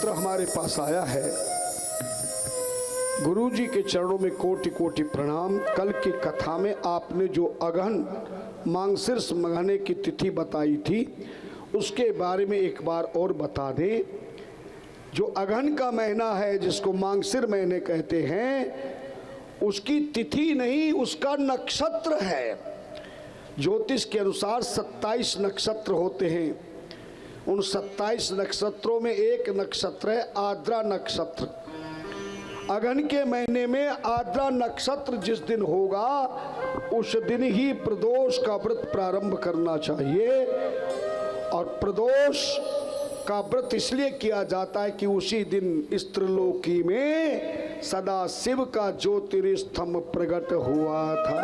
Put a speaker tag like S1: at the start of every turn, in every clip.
S1: पत्र हमारे पास आया है। गुरु जी के चरणों में कोटि कोटि प्रणाम। कल की कथा में आपने जो अगहन मांगसिर महीने की तिथि बताई थी उसके बारे में एक बार और बता दें। जो अगहन का महीना है जिसको मांगसिर महीने कहते हैं, उसकी तिथि नहीं, उसका नक्षत्र है। ज्योतिष के अनुसार 27 नक्षत्र होते हैं। उन 27 नक्षत्रों में एक नक्षत्र है आद्रा नक्षत्र। अगहन के महीने में आद्रा नक्षत्र जिस दिन होगा उस दिन ही प्रदोष का व्रत प्रारंभ करना चाहिए। और प्रदोष का व्रत इसलिए किया जाता है कि उसी दिन इस त्रिलोकी में सदा शिव का ज्योतिर्स्तंभ प्रकट हुआ था।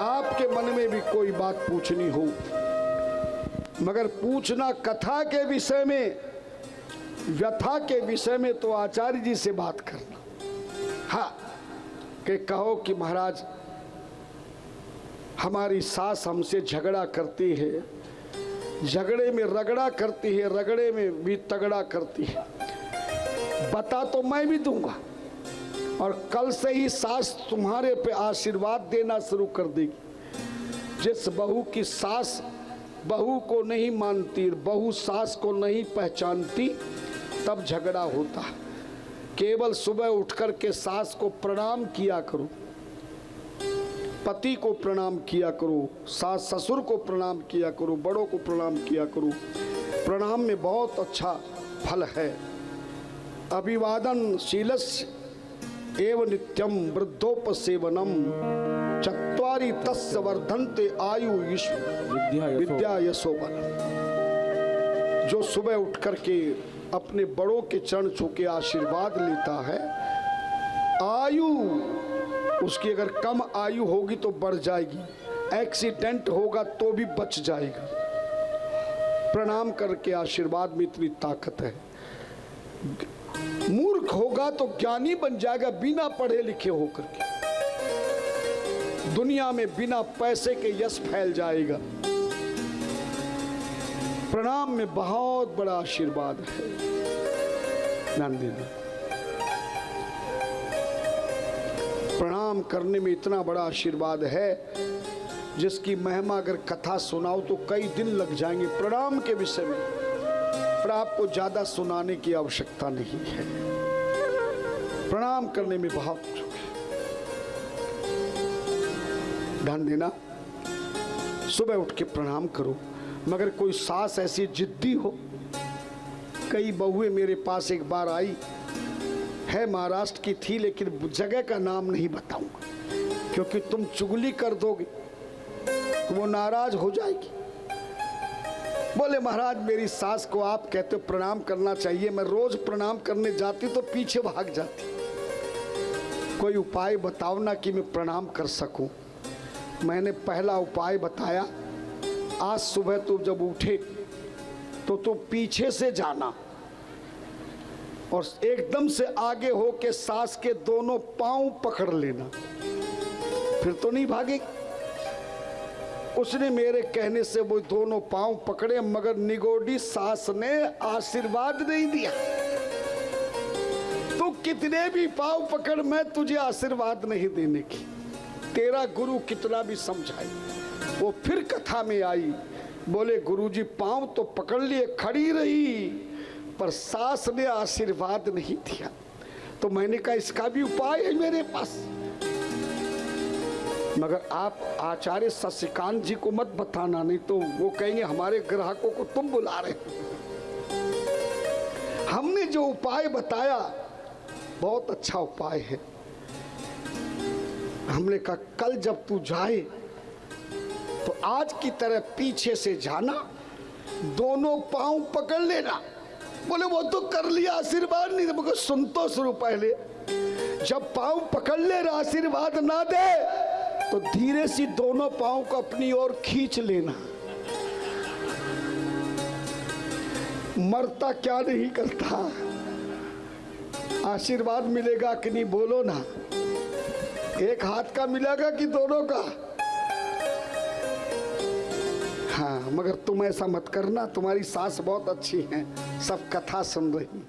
S1: आपके मन में भी कोई बात पूछनी हो, मगर पूछना कथा के विषय में, व्यथा के विषय में, तो आचार्य जी से बात करना। हाँ, कि कहो कि महाराज हमारी सास हमसे झगड़ा करती है, झगड़े में रगड़ा करती है, रगड़े में भी तगड़ा करती है, बता तो मैं भी दूंगा। और कल से ही सास तुम्हारे पे आशीर्वाद देना शुरू कर देगी। जिस बहू की सास बहू को नहीं मानती, बहू सास को नहीं पहचानती, तब झगड़ा होता है। केवल सुबह उठकर के सास को प्रणाम किया करो, पति को प्रणाम किया करो, सास ससुर को प्रणाम किया करो, बड़ों को प्रणाम किया करो। प्रणाम में बहुत अच्छा फल है। अभिवादन शीलस्य एव नित्यम वृद्धोपसेवनम चत्वारि तस्य वर्धन्ते आयु विद्या यशो बल। जो सुबह उठ करके अपने बड़ों के चरण छू के आशीर्वाद लेता है, आयु उसकी अगर कम आयु होगी तो बढ़ जाएगी, एक्सीडेंट होगा तो भी बच जाएगा। प्रणाम करके आशीर्वाद में इतनी ताकत है। मूर्ख होगा तो ज्ञानी बन जाएगा बिना पढ़े लिखे होकर के। दुनिया में बिना पैसे के यश फैल जाएगा। प्रणाम में बहुत बड़ा आशीर्वाद है। ध्यान देना, प्रणाम करने में इतना बड़ा आशीर्वाद है जिसकी महिमा अगर कथा सुनाओ तो कई दिन लग जाएंगे प्रणाम के विषय में, पर आपको ज्यादा सुनाने की आवश्यकता नहीं है। प्रणाम करने में बहुत ध्यान देना। सुबह उठ के प्रणाम करो। मगर कोई सास ऐसी जिद्दी हो, कई बहुएं मेरे पास एक बार आई है, महाराष्ट्र की थी, लेकिन जगह का नाम नहीं बताऊंगा क्योंकि तुम चुगली कर दोगे तो वो नाराज हो जाएगी। बोले महाराज मेरी सास को आप कहते हो प्रणाम करना चाहिए, मैं रोज प्रणाम करने जाती तो पीछे भाग जाती। कोई उपाय बताओ ना कि मैं प्रणाम कर सकूं। मैंने पहला उपाय बताया, आज सुबह तुम जब उठे तो तुम पीछे से जाना और एकदम से आगे हो के सास के दोनों पांव पकड़ लेना, फिर तो नहीं भागेगी। उसने मेरे कहने से वो दोनों पांव पकड़े, मगर निगोडी सास ने आशीर्वाद नहीं दिया। तू कितने भी पांव पकड़, मैं तुझे आशीर्वाद नहीं देने की। तेरा गुरु कितना भी समझाए। वो फिर कथा में आई, बोले गुरुजी पांव तो पकड़ लिए, खड़ी रही, पर सास ने आशीर्वाद नहीं दिया। तो मैंने कहा इसका भी उपाय है मेरे पास, मगर आप आचार्य शशिकांत जी को मत बताना, नहीं तो वो कहेंगे हमारे ग्राहकों को तुम बुला रहे। हमने जो उपाय बताया बहुत अच्छा उपाय है। हमने कहा कल जब तू जाए तो आज की तरह पीछे से जाना, दोनों पांव पकड़ लेना। बोले वो तो कर लिया, आशीर्वाद नहीं दे। सुन तो शुरू पहले, जब पांव पकड़ ले आशीर्वाद ना दे तो धीरे से दोनों पांव को अपनी ओर खींच लेना। मरता क्या नहीं करता, आशीर्वाद मिलेगा कि नहीं बोलो ना। एक हाथ का मिलेगा कि दोनों का? हाँ, मगर तुम ऐसा मत करना, तुम्हारी सास बहुत अच्छी हैं, सब कथा सुन रही।